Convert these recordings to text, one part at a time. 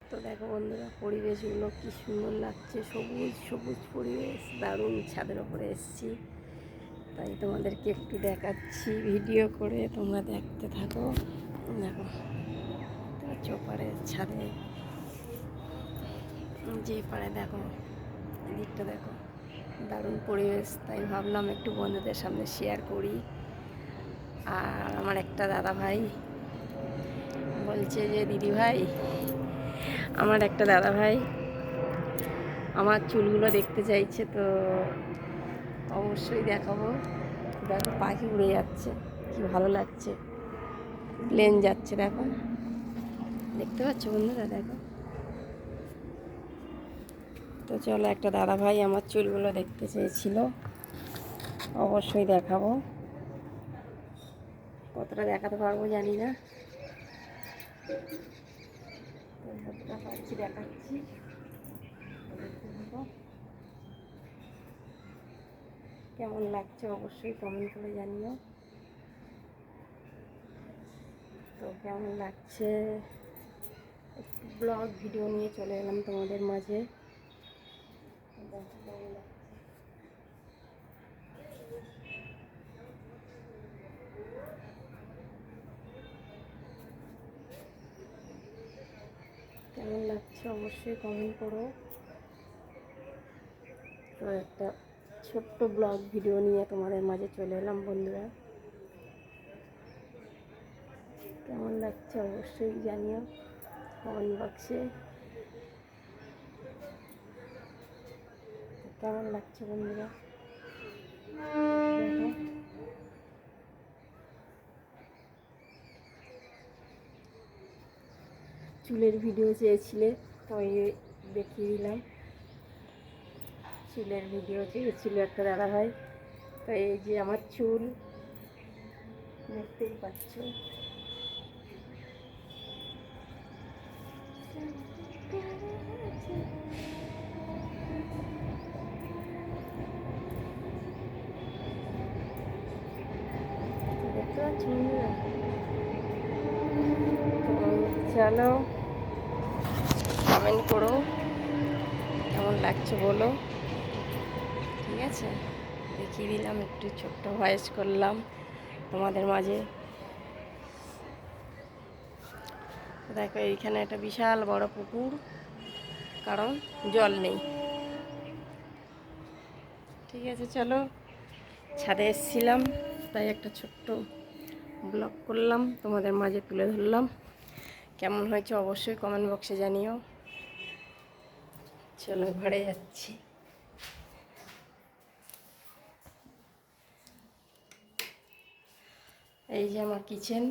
তো দেখো বন্ধুরা, পরিবেশগুলো কি সুন্দর লাগছে, সবুজ সবুজ পরিবেশ, দারুণ। ছাদের ওপরে এসেছি, তাই তোমাদেরকে একটু দেখাচ্ছি ভিডিও করে, তোমরা দেখতে থাকো। দেখো চোপারের ছাদে যে পারে, দেখো এদিকটা দেখো, দারুণ পরিবেশ। তাই ভাবলাম একটু বন্ধুদের সামনে শেয়ার করি। আর আমার একটা দাদা ভাই বলছে যে, দিদি ভাই, আমার একটা দাদা ভাই আমার চুলগুলো দেখতে চাইছে, তো অবশ্যই দেখাবো। দেখো পাখি উড়ে যাচ্ছে, কি ভালো লাগছে, প্লেন যাচ্ছে, দেখো দেখতে পাচ্ছ বন্ধুরা, দেখো। তো চলো, একটা দাদা ভাই আমার চুলগুলো দেখতে চেয়েছিল, অবশ্যই দেখাবো। কতটা দেখাতে পারবো জানি না, যতটা পারছি দেখাচ্ছি। কেমন লাগছে অবশ্যই কমেন্ট করে জানিও। তো কেমন লাগছে, একটু ব্লগ ভিডিও নিয়ে চলে এলাম তোমাদের মাঝে। কেমন লাগছে অবশ্যই কমেন্ট করো। তো একটা ছোট্ট ব্লগ ভিডিও নিয়ে তোমাদের মাঝে চলে এলাম বন্ধুরা। কেমন লাগছে অবশ্যই জানিও কমেন্ট বক্সে। কেমন লাগছে বন্ধুরা, দেখো। চুলের ভিডিও চেয়েছিলে, তো দেখিয়ে দিলাম। চুলের ভিডিও চেয়েছিল একটা দাদা ভাই, তো এই যে আমার চুল, দেখতেই পাচ্ছ। দেখতে পাচ্ছ বন্ধুরা। চলো কমেন্ট করো, কেমন লাগছে বলো, ঠিক আছে। দেখিয়ে দিলাম, একটু ছোট্ট ভয়েস করলাম তোমাদের মাঝে। দেখো এইখানে একটা বিশাল বড় পুকুর, কারণ জল নেই। ঠিক আছে, চলো, ছাদে এসেছিলাম, তাই একটা ছোট্ট ব্লগ করলাম, তোমাদের মাঝে তুলে ধরলাম। কেমন হয়েছে অবশ্যই কমেন্ট বক্সে জানিও। চলো ঘরে যাচ্ছি। এই যে আমার কিচেন,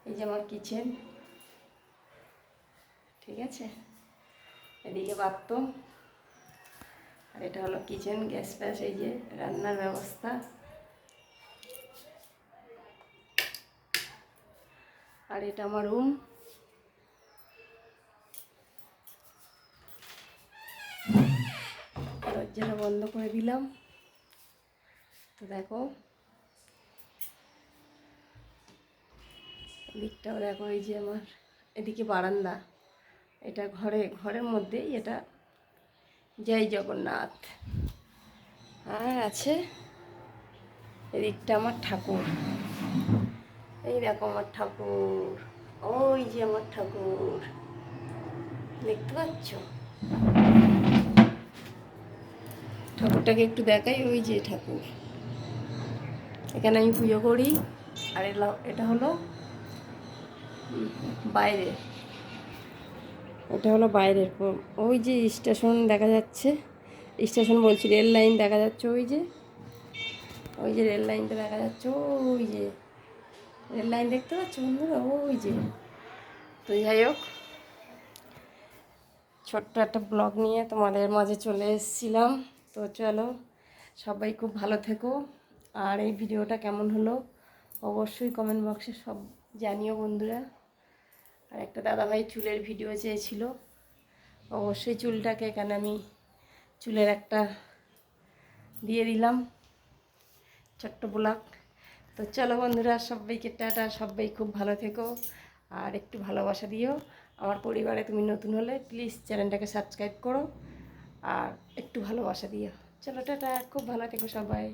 এই যে আমার কিচেন, ঠিক আছে। এদিকে বাথরুম, আর এটা হলো কিচেন, গ্যাস ফ্যাস, এই যে রান্নার ব্যবস্থা। আর এটা আমার রুম। দরজাটা বন্ধ করে দিলাম। তো দেখো দিকটাও দেখো, এই যে আমার এদিকে বারান্দা, এটা ঘরের মধ্যেই, এটা জয় জগন্নাথ। আর আছে এদিকটা আমার ঠাকুর, এই দেখো আমার ঠাকুর, ওই যে আমার ঠাকুর, দেখতে পাচ্ছ। ঠাকুরটাকে একটু দেখাই, ওই যে ঠাকুর, এখানে আমি পুজো করি। আর এটা হলো বাইরে, এটা হলো বাইরের। ওই যে স্টেশন দেখা যাচ্ছে, স্টেশন বলছি, রেল লাইন দেখা যাচ্ছে, ওই যে, ওই যে রেল লাইনটা দেখা যাচ্ছে, ওই যে রেল লাইন দেখতে পাচ্ছ বন্ধুরা, ওই যে। তো যাই হোক, ছোট্ট একটা ব্লগ নিয়ে তোমাদের মাঝে চলে এসেছিলাম। তো চলো, সবাই খুব ভালো থেকো। আর এই ভিডিওটা কেমন হলো অবশ্যই কমেন্ট বক্সে সব জানিও বন্ধুরা। আর একটা দাদাভাই চুলের ভিডিও চেয়েছিল, অবশ্যই চুলটাকে এখানে আমি চুলের একটা দিয়ে দিলাম ছোট্ট ব্লগ। তো চলো বন্ধুরা, সবাইকে টাটা, সবাই খুব ভালো থেকো। আর একটু ভালোবাসা দিও। আমার পরিবারে তুমি নতুন হলে প্লিজ চ্যানেলটাকে সাবস্ক্রাইব করো আর একটু ভালোবাসা দিও। চলো টাটা, খুব ভালো থেকো সবাই।